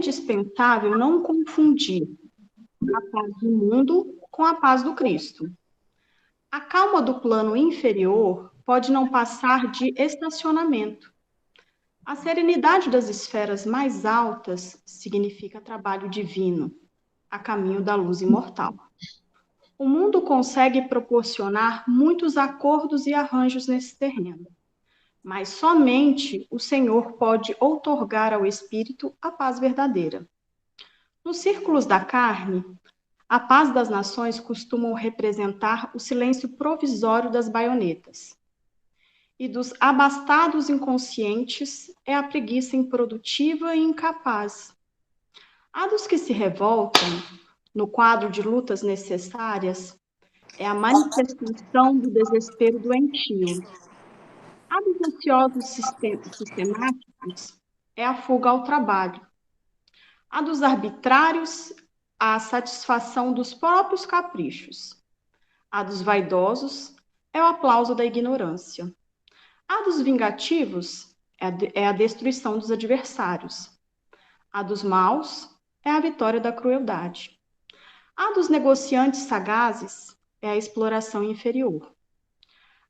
indispensável não confundir a paz do mundo com a paz do Cristo. A calma do plano inferior pode não passar de estacionamento. A serenidade das esferas mais altas significa trabalho divino, a caminho da luz imortal. O mundo consegue proporcionar muitos acordos e arranjos nesse terreno, mas somente o Senhor pode outorgar ao espírito a paz verdadeira. Nos círculos da carne, a paz das nações costumam representar o silêncio provisório das baionetas. E dos abastados inconscientes é a preguiça improdutiva e incapaz. A dos que se revoltam, no quadro de lutas necessárias, é a manifestação do desespero doentio. A dos ansiosos sistemáticos é a fuga ao trabalho. A dos arbitrários, a satisfação dos próprios caprichos. A dos vaidosos é o aplauso da ignorância. A dos vingativos é a destruição dos adversários. A dos maus é a vitória da crueldade. A dos negociantes sagazes é a exploração inferior.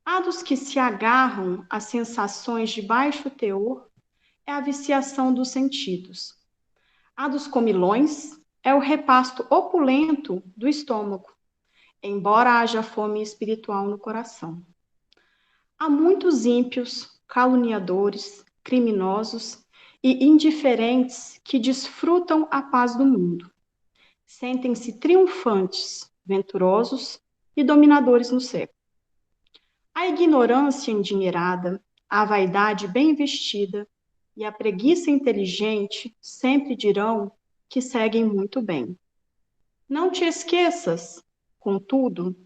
A dos que se agarram a sensações de baixo teor é a viciação dos sentidos. A dos comilões é o repasto opulento do estômago, embora haja fome espiritual no coração. Há muitos ímpios, caluniadores, criminosos e indiferentes que desfrutam a paz do mundo. Sentem-se triunfantes, venturosos e dominadores no século. A ignorância endinheirada, a vaidade bem vestida e a preguiça inteligente sempre dirão que seguem muito bem. Não te esqueças, contudo,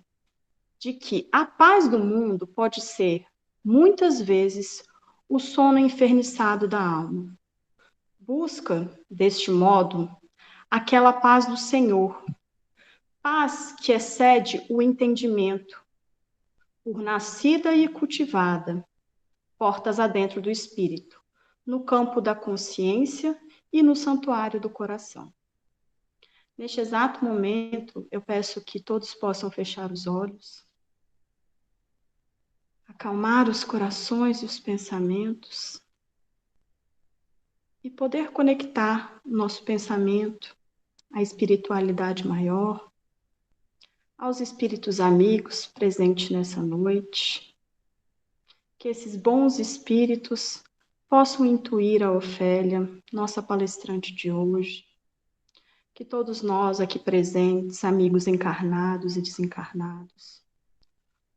de que a paz do mundo pode ser, muitas vezes, o sono enferniçado da alma. Busca, deste modo, aquela paz do Senhor, paz que excede o entendimento, por nascida e cultivada, portas adentro do espírito, no campo da consciência e no santuário do coração. Neste exato momento, eu peço que todos possam fechar os olhos, acalmar os corações e os pensamentos e poder conectar o nosso pensamento à espiritualidade maior, aos espíritos amigos presentes nessa noite, que esses bons espíritos possam intuir a Ofélia, nossa palestrante de hoje, que todos nós aqui presentes, amigos encarnados e desencarnados,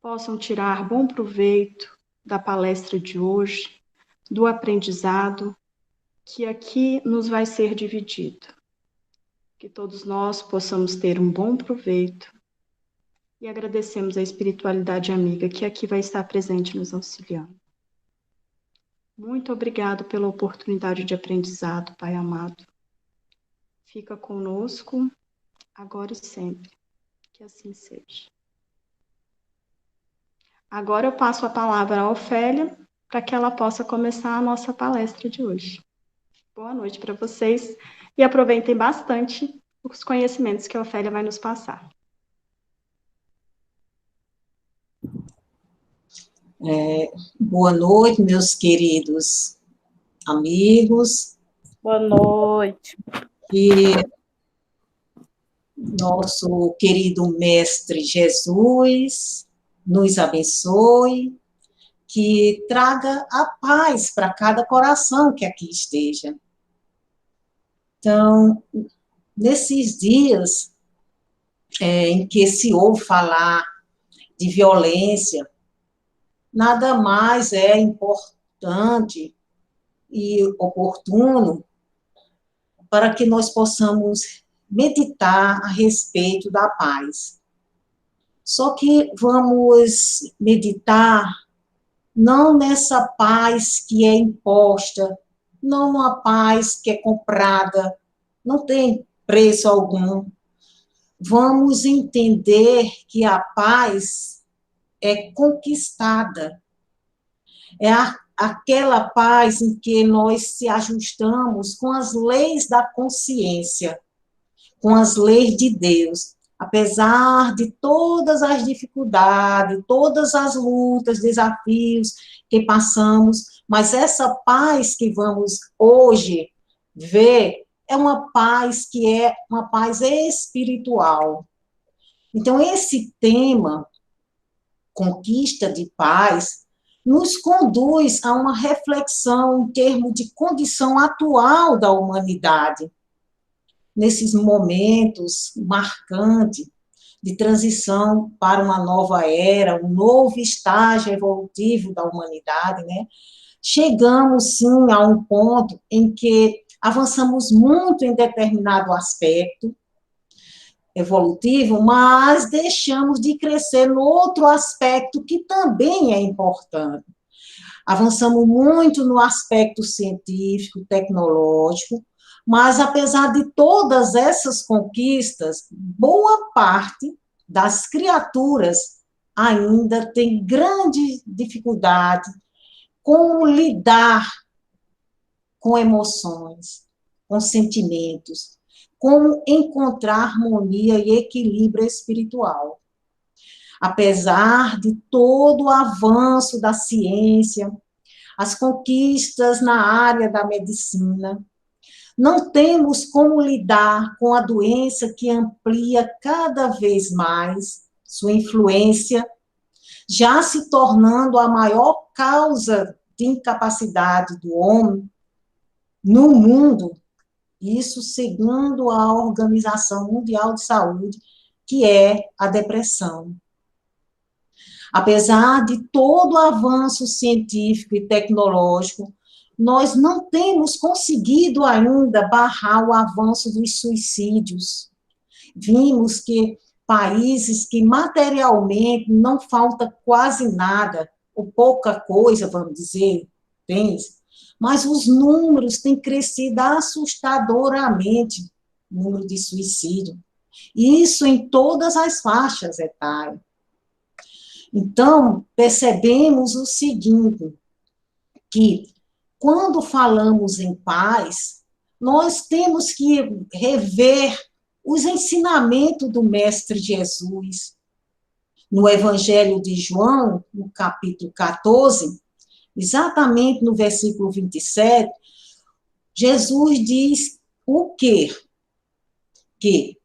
possam tirar bom proveito da palestra de hoje, do aprendizado que aqui nos vai ser dividido. Que todos nós possamos ter um bom proveito e agradecemos a espiritualidade amiga que aqui vai estar presente nos auxiliando. Muito obrigado pela oportunidade de aprendizado, Pai amado. Fica conosco, agora e sempre. Que assim seja. Agora eu passo a palavra à Ofélia, para que ela possa começar a nossa palestra de hoje. Boa noite para vocês e aproveitem bastante os conhecimentos que a Ofélia vai nos passar. Boa noite, meus queridos amigos. Boa noite. Que nosso querido Mestre Jesus nos abençoe, que traga a paz para cada coração que aqui esteja. Então, nesses dias em que se ouve falar de violência, nada mais é importante e oportuno para que nós possamos meditar a respeito da paz. Só que vamos meditar não nessa paz que é imposta, não uma paz que é comprada, não tem preço algum. Vamos entender que a paz é conquistada, é aquela paz em que nós se ajustamos com as leis da consciência, com as leis de Deus, apesar de todas as dificuldades, todas as lutas, desafios que passamos, mas essa paz que vamos hoje ver é uma paz que é uma paz espiritual. Então, esse tema, conquista de paz, nos conduz a uma reflexão em termos de condição atual da humanidade, nesses momentos marcantes de transição para uma nova era, um novo estágio evolutivo da humanidade, né? Chegamos, sim, a um ponto em que avançamos muito em determinado aspecto evolutivo, mas deixamos de crescer no outro aspecto que também é importante. Avançamos muito no aspecto científico, tecnológico, mas apesar de todas essas conquistas, boa parte das criaturas ainda tem grande dificuldade como lidar com emoções, com sentimentos, como encontrar harmonia e equilíbrio espiritual. Apesar de todo o avanço da ciência, as conquistas na área da medicina, não temos como lidar com a doença que amplia cada vez mais sua influência, já se tornando a maior causa de incapacidade do homem no mundo, isso segundo a Organização Mundial de Saúde, que é a depressão. Apesar de todo o avanço científico e tecnológico, nós não temos conseguido ainda barrar o avanço dos suicídios. Vimos que países que materialmente não falta quase nada, ou pouca coisa, vamos dizer, mas os números têm crescido assustadoramente, o número de suicídio. Isso em todas as faixas etárias. Então, percebemos o seguinte, que quando falamos em paz, nós temos que rever os ensinamentos do Mestre Jesus. No Evangelho de João, no capítulo 14, exatamente no versículo 27, Jesus diz o quê? Que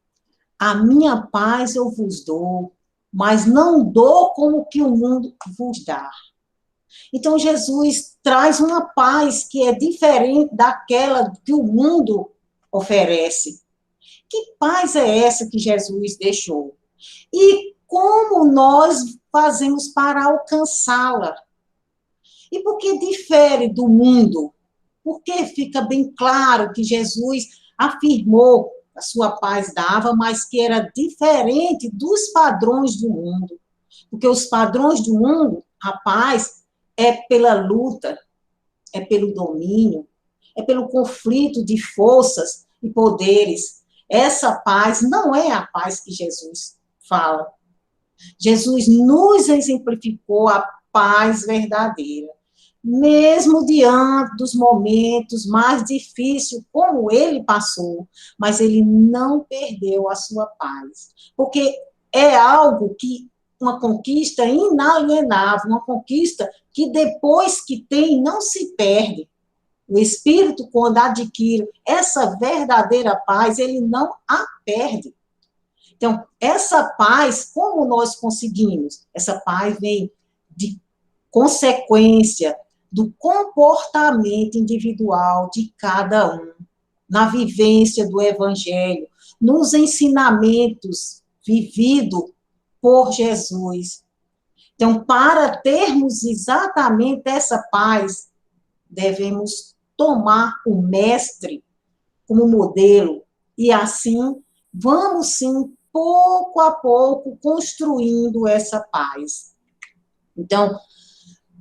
a minha paz eu vos dou, mas não dou como que o mundo vos dá. Então, Jesus traz uma paz que é diferente daquela que o mundo oferece. Que paz é essa que Jesus deixou? E como nós fazemos para alcançá-la? E por que difere do mundo? Porque fica bem claro que Jesus afirmou que a sua paz dava, mas que era diferente dos padrões do mundo. Porque os padrões do mundo, a paz é pela luta, é pelo domínio, é pelo conflito de forças e poderes. Essa paz não é a paz que Jesus fala. Jesus nos exemplificou a paz verdadeira. Mesmo diante dos momentos mais difíceis, como ele passou, mas ele não perdeu a sua paz. Porque é algo que, uma conquista inalienável, uma conquista que depois que tem, não se perde. O espírito, quando adquire essa verdadeira paz, ele não a perde. Então, essa paz, como nós conseguimos? Essa paz vem de consequência do comportamento individual de cada um, na vivência do Evangelho, nos ensinamentos vividos por Jesus. Então, para termos exatamente essa paz, devemos tomar o Mestre como modelo, e assim, vamos sim, pouco a pouco, construindo essa paz. Então,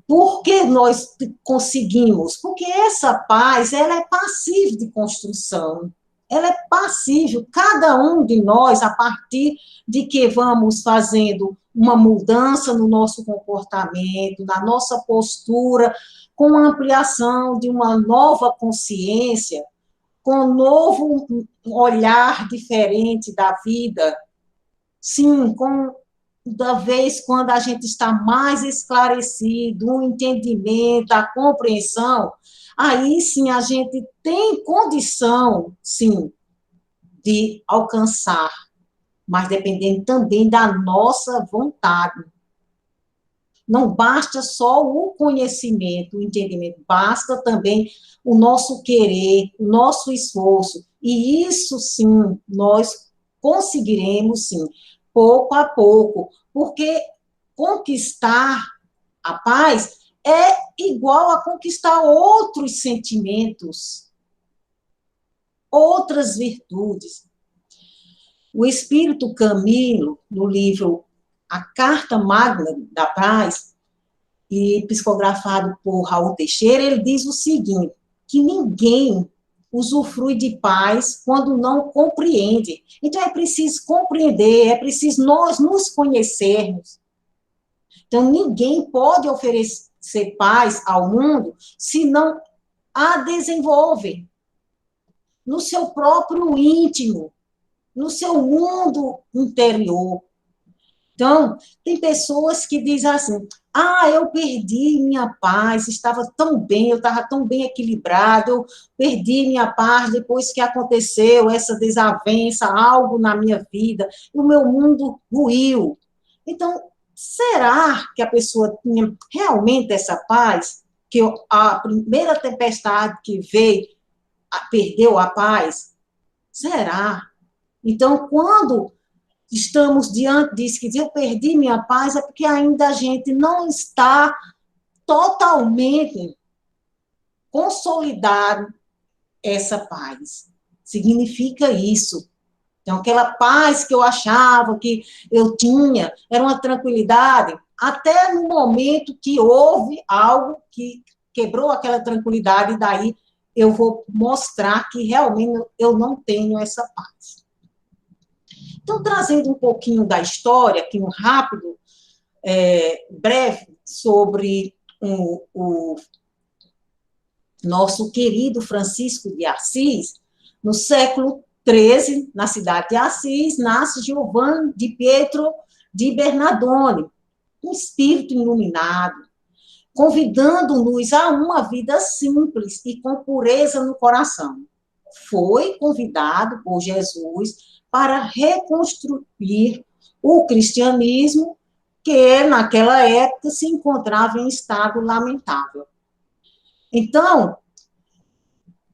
por que nós conseguimos? Porque essa paz, ela é passível de construção. ela é passível, cada um de nós, a partir de que vamos fazendo uma mudança no nosso comportamento, na nossa postura, com a ampliação de uma nova consciência, com um novo olhar diferente da vida, sim, com da vez quando a gente está mais esclarecido, o entendimento, a compreensão, aí sim a gente tem condição, sim, de alcançar, mas dependendo também da nossa vontade. Não basta só o conhecimento, o entendimento, basta também o nosso querer, o nosso esforço, e isso sim, nós conseguiremos sim, pouco a pouco, porque conquistar a paz é igual a conquistar outros sentimentos, outras virtudes. O Espírito Camilo, no livro A Carta Magna da Paz, e psicografado por Raul Teixeira, ele diz o seguinte, que ninguém usufrui de paz quando não compreende. Então, é preciso compreender, é preciso nós nos conhecermos. Então, ninguém pode oferecer paz ao mundo se não a desenvolve no seu próprio íntimo, no seu mundo interior. Então, tem pessoas que dizem assim, eu perdi minha paz, estava tão bem, eu estava tão bem equilibrado, eu perdi minha paz depois que aconteceu essa desavença, algo na minha vida, e o meu mundo ruiu. Então, será que a pessoa tinha realmente essa paz? Que a primeira tempestade que veio, perdeu a paz? Será? Então, quando estamos diante disso, que eu perdi minha paz, é porque ainda a gente não está totalmente consolidado essa paz. Significa isso. Então, aquela paz que eu achava que eu tinha, era uma tranquilidade, até no momento que houve algo que quebrou aquela tranquilidade, e daí eu vou mostrar que realmente eu não tenho essa paz. Então, trazendo um pouquinho da história, aqui um rápido, breve, sobre o nosso querido Francisco de Assis, no século XIII, na cidade de Assis, nasce Giovanni di Pietro di Bernardone, um espírito iluminado, convidando-nos a uma vida simples e com pureza no coração. Foi convidado por Jesus para reconstruir o cristianismo que, naquela época, se encontrava em estado lamentável. Então,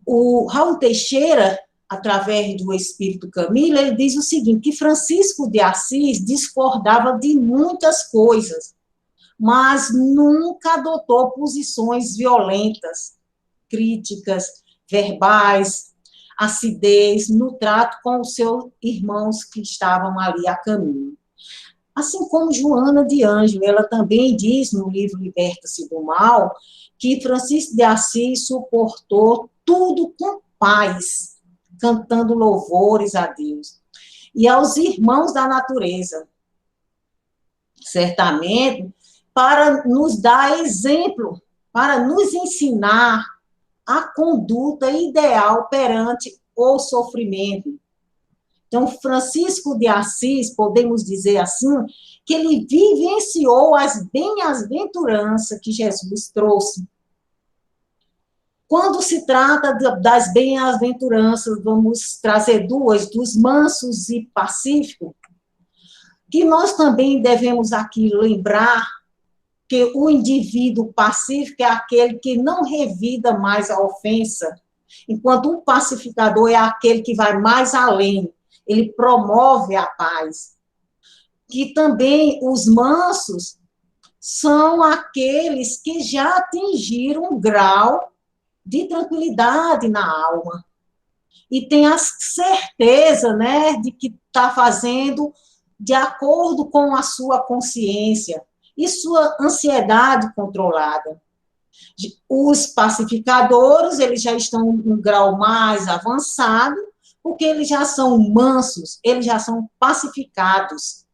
o Raul Teixeira, através do Espírito Camilo, ele diz o seguinte, que Francisco de Assis discordava de muitas coisas, mas nunca adotou posições violentas, críticas, verbais, acidez no trato com os seus irmãos que estavam ali a caminho. Assim como Joana de Ângelo, ela também diz no livro Liberta-se do Mal, que Francisco de Assis suportou tudo com paz, cantando louvores a Deus. E aos irmãos da natureza, certamente, para nos dar exemplo, para nos ensinar a conduta ideal perante o sofrimento. Então, Francisco de Assis, podemos dizer assim, que ele vivenciou as bem-aventuranças que Jesus trouxe. Quando se trata das bem-aventuranças, vamos trazer duas, dos mansos e pacíficos, que nós também devemos aqui lembrar que o indivíduo pacífico é aquele que não revida mais a ofensa, enquanto o pacificador é aquele que vai mais além, ele promove a paz. Que também os mansos são aqueles que já atingiram um grau de tranquilidade na alma e tem a certeza, né, de que está fazendo de acordo com a sua consciência e sua ansiedade controlada. Os pacificadores, eles já estão em um grau mais avançado, Porque eles já são mansos, eles já são pacificados.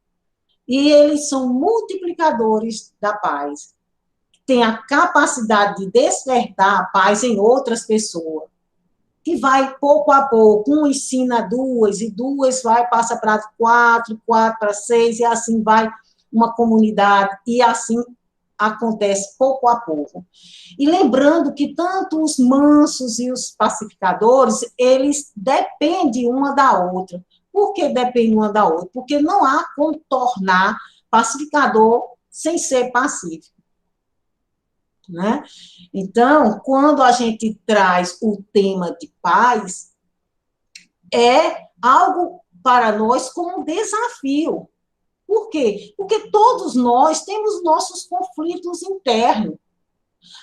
E eles são multiplicadores da paz. Tem a capacidade de despertar a paz em outras pessoas. Que vai pouco a pouco, um ensina duas, e duas vai, passa para quatro, quatro para seis, e assim vai uma comunidade, e assim acontece pouco a pouco. E lembrando que tanto os mansos e os pacificadores, eles dependem uma da outra. Por que dependem uma da outra? Porque não há como tornar pacificador sem ser pacífico. Né? Então, quando a gente traz o tema de paz, é algo para nós como um desafio. Por quê? Porque todos nós temos nossos conflitos internos.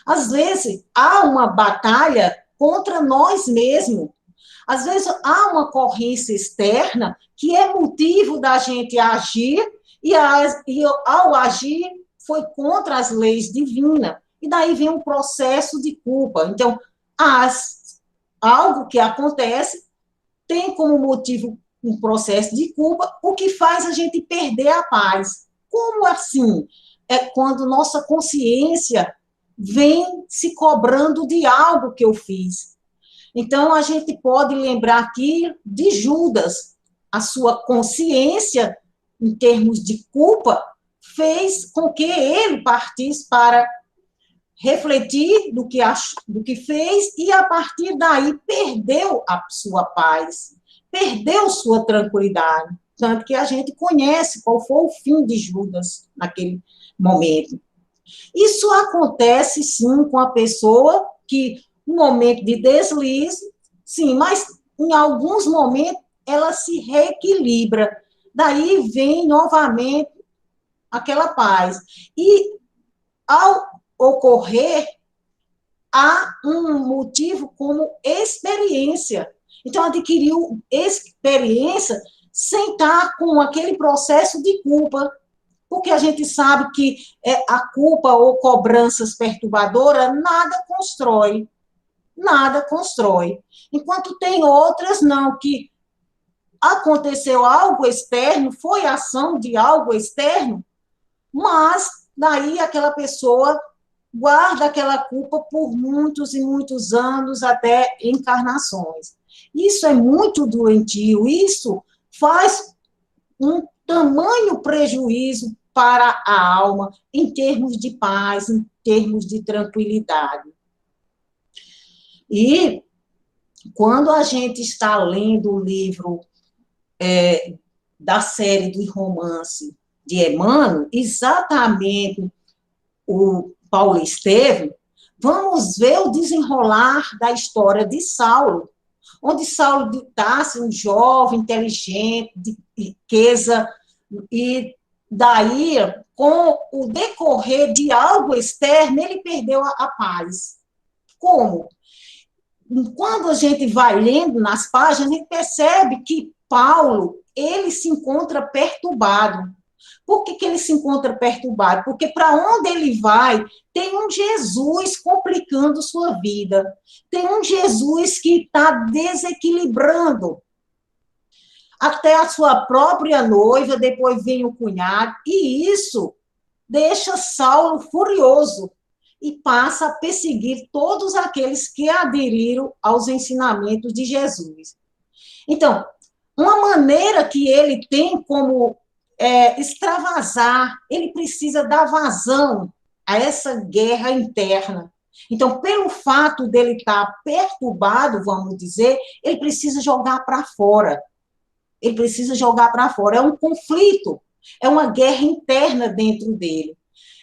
Às vezes, há uma batalha contra nós mesmos. Às vezes, há uma ocorrência externa que é motivo da gente agir, e ao agir, foi contra as leis divinas. E daí vem um processo de culpa. Então, algo que acontece tem como motivo um processo de culpa, o que faz a gente perder a paz. Como assim? É quando nossa consciência vem se cobrando de algo que eu fiz. Então, a gente pode lembrar aqui de Judas. A sua consciência, em termos de culpa, fez com que ele partisse para refletir do que fez, e a partir daí perdeu a sua paz, perdeu sua tranquilidade. Tanto que a gente conhece qual foi o fim de Judas naquele momento. Isso acontece, sim, com a pessoa que, no momento de deslize, sim, mas em alguns momentos ela se reequilibra. Daí vem novamente aquela paz. E, ao ocorrer, há um motivo como experiência. Então, adquiriu experiência sem estar com aquele processo de culpa, porque a gente sabe que a culpa ou cobranças perturbadoras nada constrói. Enquanto tem outras, não, que aconteceu algo externo, foi ação de algo externo, mas daí aquela pessoa guarda aquela culpa por muitos e muitos anos, até encarnações. Isso é muito doentio, isso faz um tamanho prejuízo para a alma, em termos de paz, em termos de tranquilidade. E quando a gente está lendo o livro da série do romance de Emmanuel, exatamente o Paulo Estevam, vamos ver o desenrolar da história de Saulo, onde Saulo está um jovem, inteligente, de riqueza, e daí, com o decorrer de algo externo, ele perdeu a paz. Como? Quando a gente vai lendo nas páginas, a gente percebe que Paulo, ele se encontra perturbado. Por que ele se encontra perturbado? Porque para onde ele vai, tem um Jesus complicando sua vida. Tem um Jesus que está desequilibrando. Até a sua própria noiva, depois vem o cunhado, e isso deixa Saulo furioso e passa a perseguir todos aqueles que aderiram aos ensinamentos de Jesus. Então, uma maneira que ele tem como extravasar, ele precisa dar vazão a essa guerra interna. Então, pelo fato dele estar perturbado, vamos dizer, ele precisa jogar para fora. Ele precisa jogar para fora. É um conflito, é uma guerra interna dentro dele.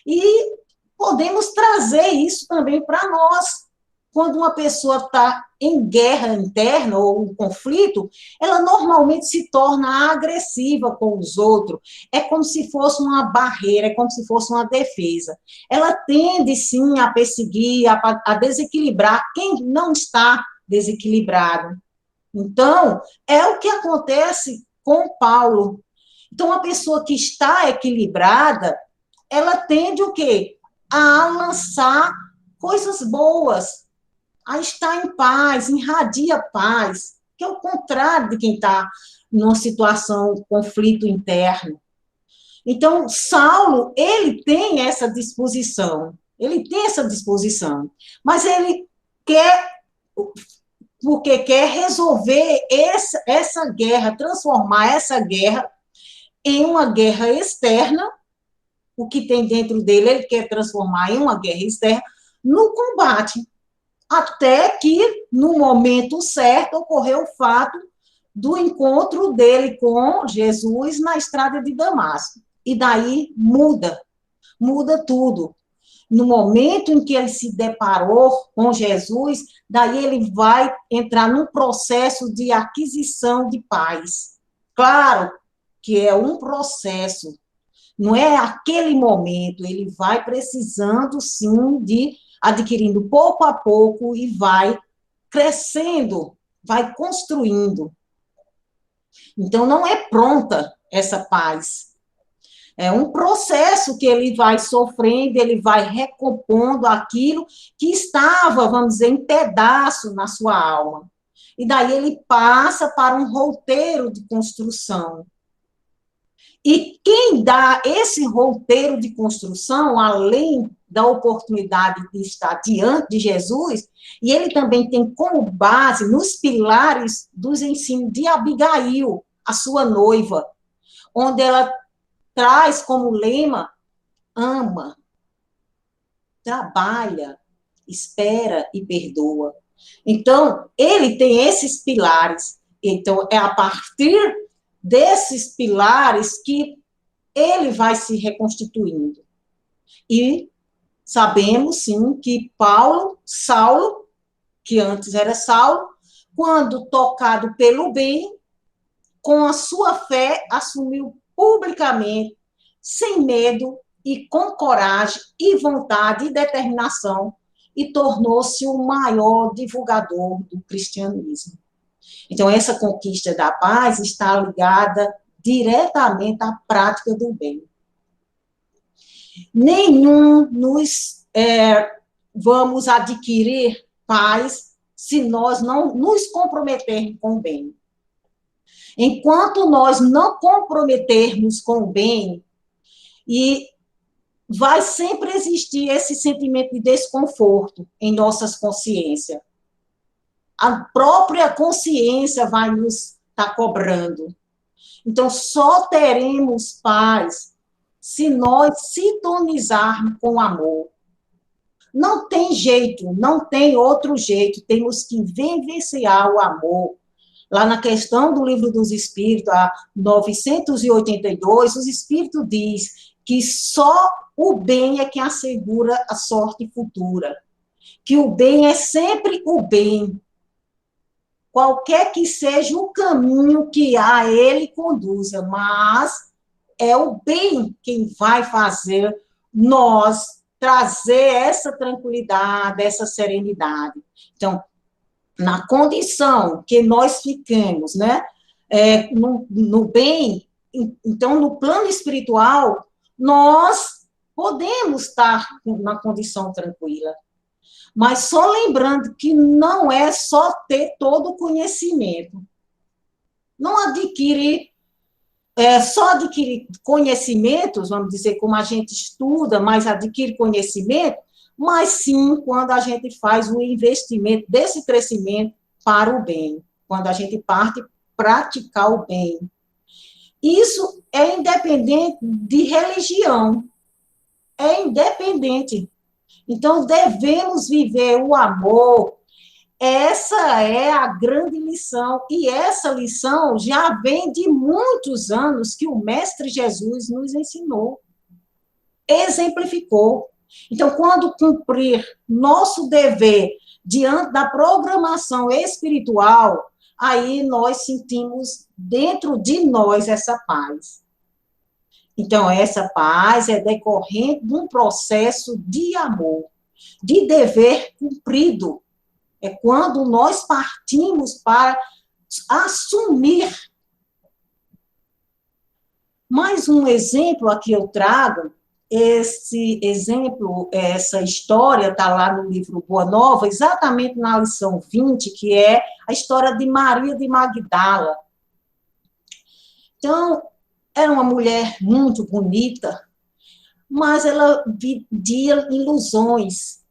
E podemos trazer isso também para nós. Quando uma pessoa está em guerra interna ou um conflito, ela normalmente se torna agressiva com os outros. É como se fosse uma barreira, é como se fosse uma defesa. Ela tende, sim, a perseguir, a desequilibrar quem não está desequilibrado. Então, é o que acontece com Paulo. Então, uma pessoa que está equilibrada, ela tende o quê? A lançar coisas boas, a estar em paz, irradia paz. que é o contrário de quem está numa situação, conflito interno. Então, Saulo, ele tem essa disposição, mas ele quer, porque quer resolver essa guerra, transformar essa guerra em uma guerra externa. O que tem dentro dele, ele quer transformar em uma guerra externa, no combate, até que, no momento certo, ocorreu o fato do encontro dele com Jesus na estrada de Damasco. E daí muda tudo. No momento em que ele se deparou com Jesus, daí ele vai entrar num processo de aquisição de paz. Claro que é um processo, não é aquele momento, ele vai precisando, sim, de adquirindo pouco a pouco e vai crescendo, vai construindo. Então, não é pronta essa paz. É um processo que ele vai sofrendo, ele vai recompondo aquilo que estava, vamos dizer, em pedaço na sua alma. E daí ele passa para um roteiro de construção. E quem dá esse roteiro de construção, além da oportunidade de estar diante de Jesus, e ele também tem como base, nos pilares dos ensinos de Abigail, a sua noiva, onde ela traz como lema: ama, trabalha, espera e perdoa. Então, ele tem esses pilares. Então, é a partir desses pilares que ele vai se reconstituindo. E sabemos, sim, que Saulo, que antes era Saulo, quando tocado pelo bem, com a sua fé, assumiu publicamente, sem medo e com coragem e vontade e determinação, e tornou-se o maior divulgador do cristianismo. Então, essa conquista da paz está ligada diretamente à prática do bem. Nenhum vamos adquirir paz se nós não nos comprometermos com o bem. Enquanto nós não comprometermos com o bem, e vai sempre existir esse sentimento de desconforto em nossas consciências. A própria consciência vai nos estar cobrando. Então, só teremos paz se nós sintonizarmos com o amor. Não tem jeito, não tem outro jeito, temos que vivenciar o amor. Lá na questão do Livro dos Espíritos, a 982, os Espíritos diz que só o bem é que assegura a sorte futura, que o bem é sempre o bem, qualquer que seja o caminho que a ele conduza, mas é o bem quem vai fazer nós trazer essa tranquilidade, essa serenidade. Então, na condição que nós ficamos, né, no bem, então, no plano espiritual, nós podemos estar na condição tranquila. Mas só lembrando que não é só ter todo o conhecimento. Não só adquirir conhecimentos, vamos dizer, como a gente estuda, mas adquire conhecimento, mas sim quando a gente faz o investimento desse crescimento para o bem, quando a gente parte praticar o bem. Isso é independente de religião, é independente. Então, devemos viver o amor. Essa é a grande lição, e essa lição já vem de muitos anos que o Mestre Jesus nos ensinou, exemplificou. Então, quando cumprir nosso dever diante da programação espiritual, aí nós sentimos dentro de nós essa paz. Então, essa paz é decorrente de um processo de amor, de dever cumprido. É quando nós partimos para assumir. Mais um exemplo aqui eu trago, esse exemplo, essa história está lá no livro Boa Nova, exatamente na lição 20, que é a história de Maria de Magdala. Então, era uma mulher muito bonita, mas ela vivia ilusões.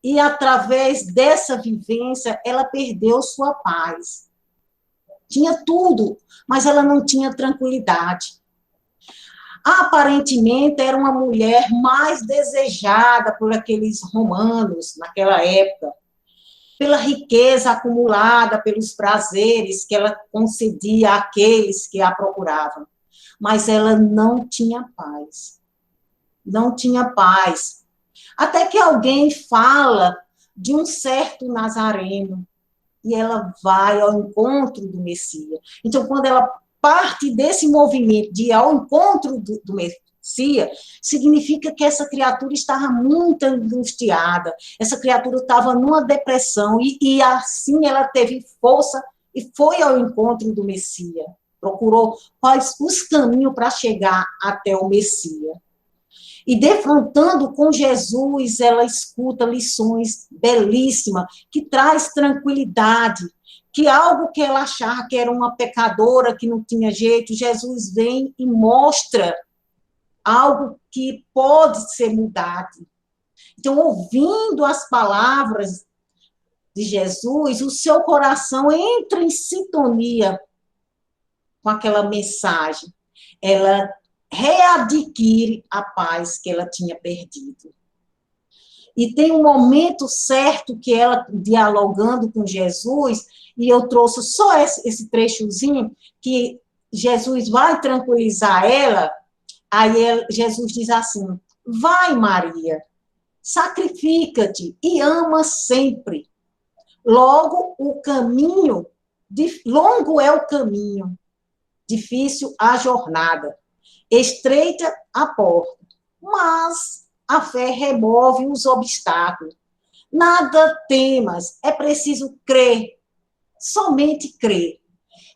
E, através dessa vivência, ela perdeu sua paz. Tinha tudo, mas ela não tinha tranquilidade. Aparentemente, era uma mulher mais desejada por aqueles romanos naquela época, pela riqueza acumulada, pelos prazeres que ela concedia àqueles que a procuravam. Mas ela não tinha paz. Não tinha paz. Até que alguém fala de um certo Nazareno, e ela vai ao encontro do Messias. Então, quando ela parte desse movimento de ir ao encontro do Messias, significa que essa criatura estava muito angustiada, essa criatura estava numa depressão, e assim ela teve força e foi ao encontro do Messias, procurou quais os caminhos para chegar até o Messias. E defrontando com Jesus, ela escuta lições belíssimas, que traz tranquilidade, que algo que ela achava que era uma pecadora, que não tinha jeito, Jesus vem e mostra algo que pode ser mudado. Então, ouvindo as palavras de Jesus, o seu coração entra em sintonia com aquela mensagem. Ela readquire a paz que ela tinha perdido. E tem um momento certo que ela, dialogando com Jesus, e eu trouxe só esse trechozinho, que Jesus vai tranquilizar ela, aí Jesus diz assim, vai, Maria, sacrifica-te e ama sempre. Logo, longo é o caminho, difícil a jornada, estreita a porta, mas a fé remove os obstáculos. Nada temas, é preciso crer, somente crer.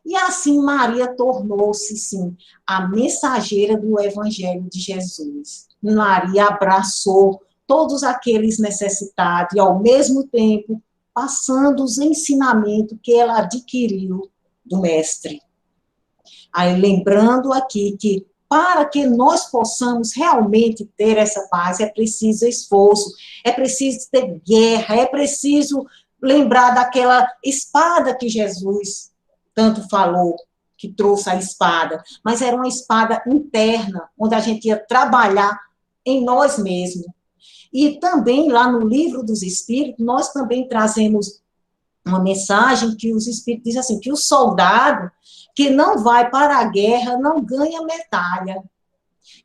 E assim Maria tornou-se, sim, a mensageira do Evangelho de Jesus. Maria abraçou todos aqueles necessitados e, ao mesmo tempo, passando os ensinamentos que ela adquiriu do Mestre. Aí, lembrando aqui que, para que nós possamos realmente ter essa paz, é preciso esforço, é preciso ter guerra, é preciso lembrar daquela espada que Jesus tanto falou, que trouxe a espada, mas era uma espada interna, onde a gente ia trabalhar em nós mesmos. E também, lá no Livro dos Espíritos, nós também trazemos uma mensagem que os Espíritos dizem assim, que o soldado que não vai para a guerra não ganha medalha.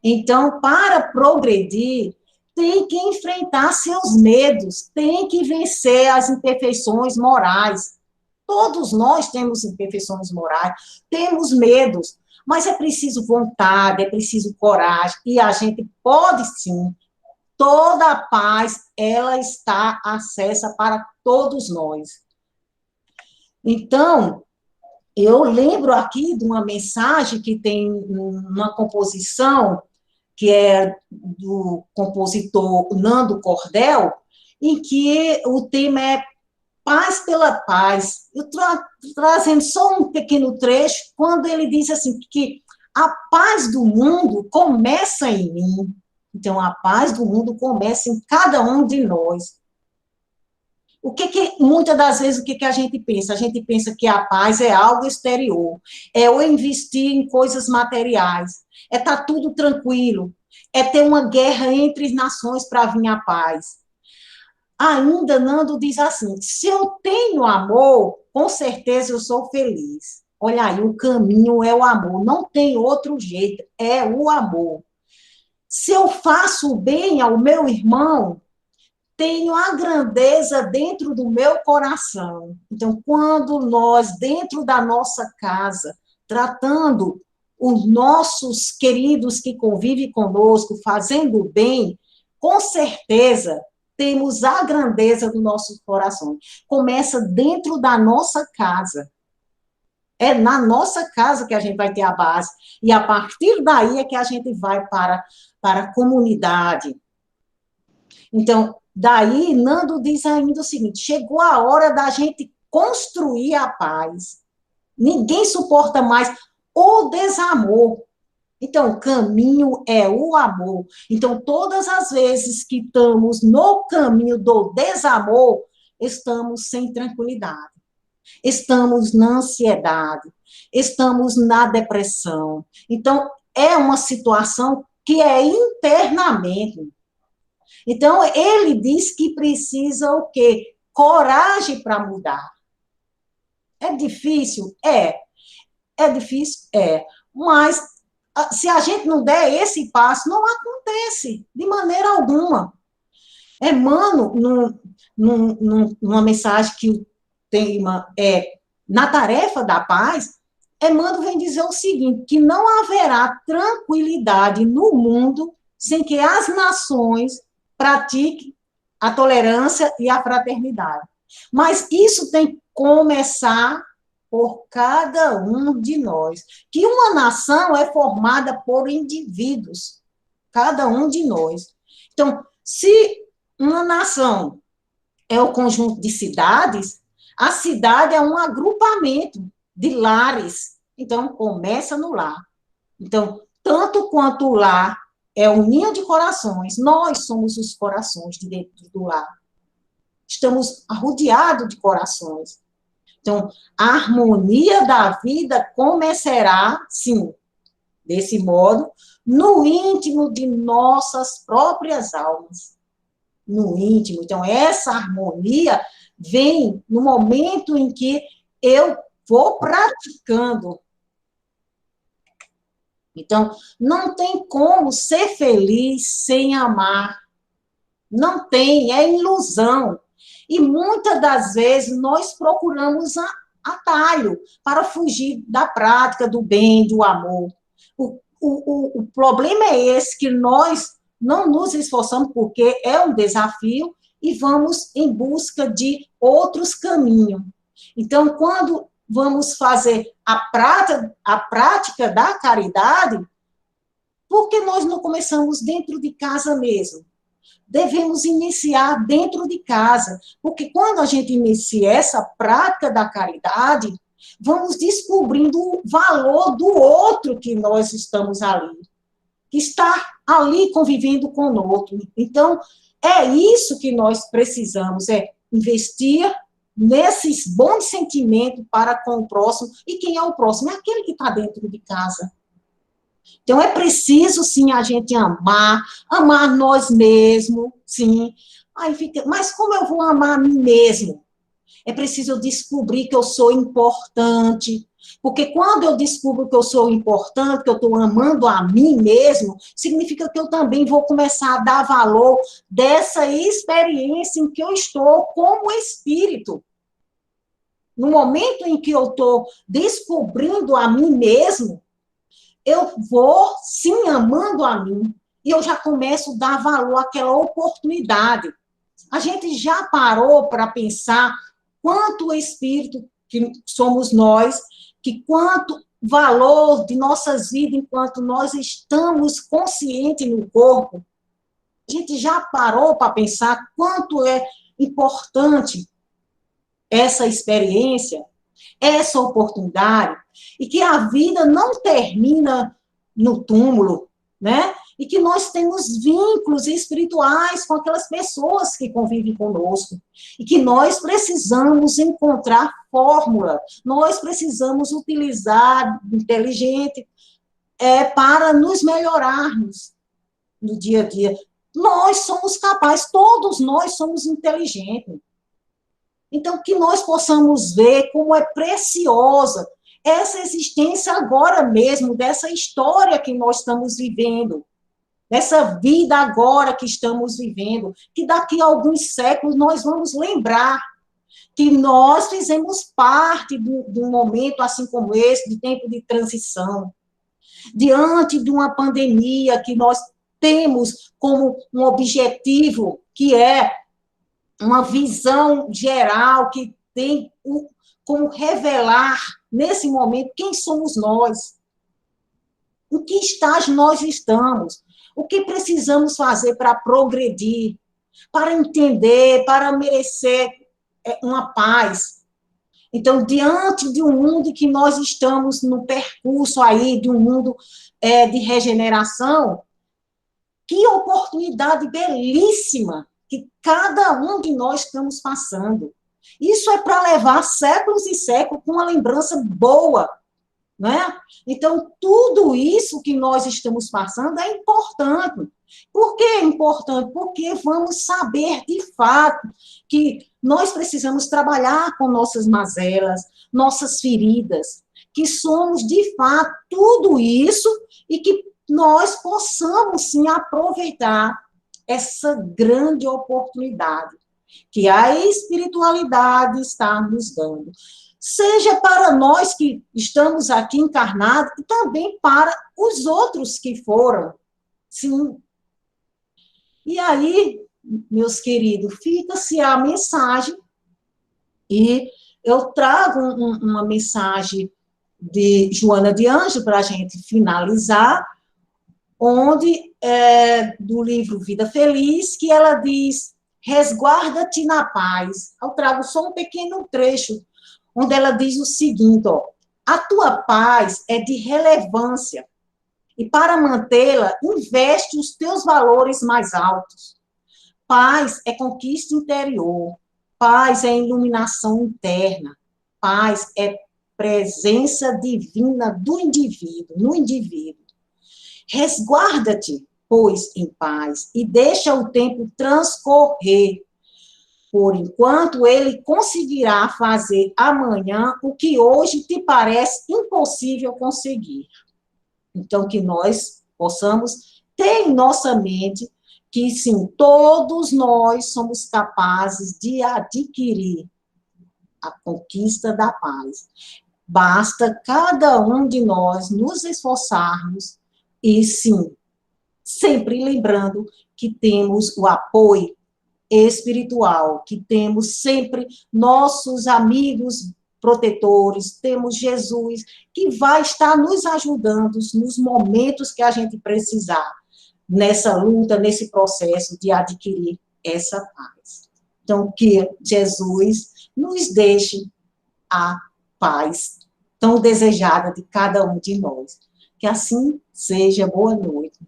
Então, para progredir, tem que enfrentar seus medos, tem que vencer as imperfeições morais. Todos nós temos imperfeições morais, temos medos, mas é preciso vontade, é preciso coragem, e a gente pode sim. Toda a paz, ela está acessa para todos nós. Então, eu lembro aqui de uma mensagem que tem uma composição, que é do compositor Nando Cordel, em que o tema é Paz pela Paz. Eu estou trazendo só um pequeno trecho, quando ele diz assim, que a paz do mundo começa em mim. Então, a paz do mundo começa em cada um de nós. Muitas das vezes, o que a gente pensa? A gente pensa que a paz é algo exterior, é eu investir em coisas materiais, é estar tudo tranquilo, é ter uma guerra entre nações para vir a paz. Ainda Nando diz assim, se eu tenho amor, com certeza eu sou feliz. Olha aí, o caminho é o amor, não tem outro jeito, é o amor. Se eu faço bem ao meu irmão, tenho a grandeza dentro do meu coração. Então, quando nós, dentro da nossa casa, tratando os nossos queridos que convivem conosco, fazendo bem, com certeza temos a grandeza do nosso coração. Começa dentro da nossa casa. É na nossa casa que a gente vai ter a base. E a partir daí é que a gente vai para a comunidade. Então, daí, Nando diz ainda o seguinte: chegou a hora da gente construir a paz. Ninguém suporta mais o desamor. Então, o caminho é o amor. Então, todas as vezes que estamos no caminho do desamor, estamos sem tranquilidade, estamos na ansiedade, estamos na depressão. Então, é uma situação que é internamente. Então, ele diz que precisa o quê? Coragem para mudar. É difícil? É. É difícil? É. Mas, se a gente não der esse passo, não acontece, de maneira alguma. Emmanuel, numa mensagem que o tema é na tarefa da paz, Emmanuel vem dizer o seguinte, que não haverá tranquilidade no mundo sem que as nações pratiquem a tolerância e a fraternidade. Mas isso tem que começar por cada um de nós. Que uma nação é formada por indivíduos, cada um de nós. Então, se uma nação é o conjunto de cidades, a cidade é um agrupamento de lares. Então, começa no lar. Então, tanto quanto o lar é o ninho de corações, nós somos os corações de dentro do lar. Estamos rodeados de corações. Então, a harmonia da vida começará, sim, desse modo, no íntimo de nossas próprias almas. No íntimo. Então, essa harmonia vem no momento em que eu vou praticando. Então, não tem como ser feliz sem amar. Não tem, é ilusão. E muitas das vezes nós procuramos atalho para fugir da prática do bem, do amor. O problema é esse, que nós não nos esforçamos, porque é um desafio, e vamos em busca de outros caminhos. Então, quando vamos fazer a prática da caridade, por que nós não começamos dentro de casa mesmo? Devemos iniciar dentro de casa, porque quando a gente inicia essa prática da caridade, vamos descobrindo o valor do outro que nós estamos ali, que está ali convivendo conosco. Então, é isso que nós precisamos, é investir nesses bons sentimentos para com o próximo. E quem é o próximo? É aquele que está dentro de casa. Então, é preciso, sim, a gente amar nós mesmos, sim. Aí fica, mas como eu vou amar a mim mesmo? É preciso eu descobrir que eu sou importante, porque quando eu descubro que eu sou importante, que eu estou amando a mim mesmo, significa que eu também vou começar a dar valor dessa experiência em que eu estou como espírito. No momento em que eu estou descobrindo a mim mesmo, eu vou, sim, amando a mim, e eu já começo a dar valor àquela oportunidade. A gente já parou para pensar quanto o espírito que somos nós, que quanto valor de nossas vidas enquanto nós estamos conscientes no corpo. A gente já parou para pensar quanto é importante essa experiência, essa oportunidade, e que a vida não termina no túmulo, né? E que nós temos vínculos espirituais com aquelas pessoas que convivem conosco, e que nós precisamos encontrar fórmula, nós precisamos utilizar inteligente para nos melhorarmos no dia a dia. Nós somos capazes, todos nós somos inteligentes. Então, que nós possamos ver como é preciosa essa existência agora mesmo, dessa história que nós estamos vivendo, dessa vida agora que estamos vivendo, que daqui a alguns séculos nós vamos lembrar que nós fizemos parte de um momento assim como esse, de tempo de transição, diante de uma pandemia que nós temos como um objetivo, que é uma visão geral que tem como revelar, nesse momento, quem somos nós, em que estágio nós estamos, o que precisamos fazer para progredir, para entender, para merecer uma paz. Então, diante de um mundo que nós estamos no percurso aí, de um mundo de regeneração, que oportunidade belíssima que cada um de nós estamos passando. Isso é para levar séculos e séculos com uma lembrança boa, né? Então, tudo isso que nós estamos passando é importante. Por que é importante? Porque vamos saber, de fato, que nós precisamos trabalhar com nossas mazelas, nossas feridas, que somos, de fato, tudo isso e que nós possamos, sim, aproveitar essa grande oportunidade que a espiritualidade está nos dando. Seja para nós que estamos aqui encarnados, e também para os outros que foram. Sim. E aí, meus queridos, fica-se a mensagem, e eu trago uma mensagem de Joana de Ângeles para a gente finalizar, onde, do livro Vida Feliz, que ela diz: resguarda-te na paz. Eu trago só um pequeno trecho, onde ela diz o seguinte, ó: a tua paz é de relevância, e para mantê-la, investe os teus valores mais altos. Paz é conquista interior, paz é iluminação interna, paz é presença divina do indivíduo, no indivíduo. Resguarda-te, pois, em paz, e deixa o tempo transcorrer, por enquanto ele conseguirá fazer amanhã o que hoje te parece impossível conseguir. Então, que nós possamos ter em nossa mente que, sim, todos nós somos capazes de adquirir a conquista da paz. Basta cada um de nós nos esforçarmos e, sim, sempre lembrando que temos o apoio espiritual, que temos sempre nossos amigos protetores, temos Jesus, que vai estar nos ajudando nos momentos que a gente precisar, nessa luta, nesse processo de adquirir essa paz. Então, que Jesus nos deixe a paz tão desejada de cada um de nós. Que assim seja. Boa noite.